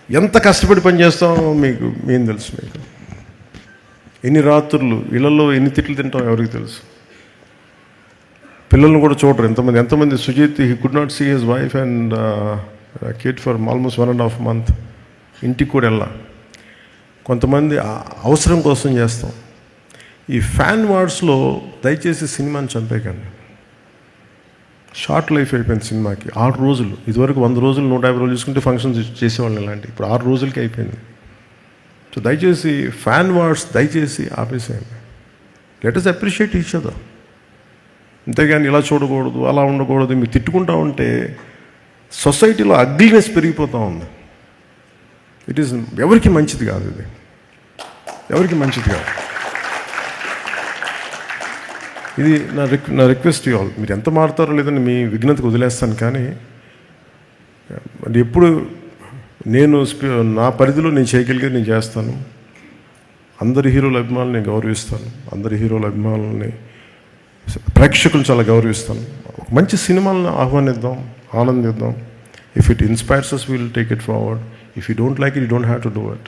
ఎంత కష్టపడి పని చేస్తామో ఏం తెలుసు మీకు? ఎన్ని రాత్రులు ఇళ్లలో ఎన్ని తిట్లు తింటాం ఎవరికి తెలుసు? పిల్లల్ని కూడా చూడరు ఎంతమంది Sujith he could not see his wife and kid for almost 1.5 months. ఇంటికి కూడా వెళ్ళా. కొంతమంది అవసరం కోసం చేస్తాం. ఈ ఫ్యాన్ వార్స్లో దయచేసి సినిమాని చంపేయకండి. షార్ట్ లైఫ్ అయిపోయింది సినిమాకి. 6 రోజులు. ఇదివరకు 100 రోజులు 150 రోజులు చూసుకుంటే ఫంక్షన్స్ చేసేవాళ్ళని ఇలాంటి. ఇప్పుడు 6 రోజులకి అయిపోయింది. సో దయచేసి ఫ్యాన్ వార్స్ దయచేసి ఆపేసేయండి. Let us appreciate each other. అంతేగాని ఇలా చూడకూడదు, అలా ఉండకూడదు. మీరు తిట్టుకుంటా ఉంటే సొసైటీలో అగ్లీనెస్ పెరిగిపోతూ ఉంది. ఇట్ ఈస్ ఎవరికి మంచిది కాదు. ఇది ఎవరికి మంచిది కాదు. ఇది నా రిక్వెస్ట్ ఆల్. మీరు ఎంత మారుతారో లేదని మీ విఘ్నతకు వదిలేస్తాను. కానీ ఎప్పుడు నేను నా పరిధిలో నేను చేయగలిగేది నేను చేస్తాను. అందరి హీరోల అభిమానులు నేను గౌరవిస్తాను. అందరి హీరోల అభిమానులని ప్రేక్షకులు చాలా గౌరవిస్తాను. ఒక మంచి సినిమాలను ఆహ్వానిద్దాం, ఆనందిద్దాం. If it inspires us, we will take it forward. If you don't like it, you don't have to do it.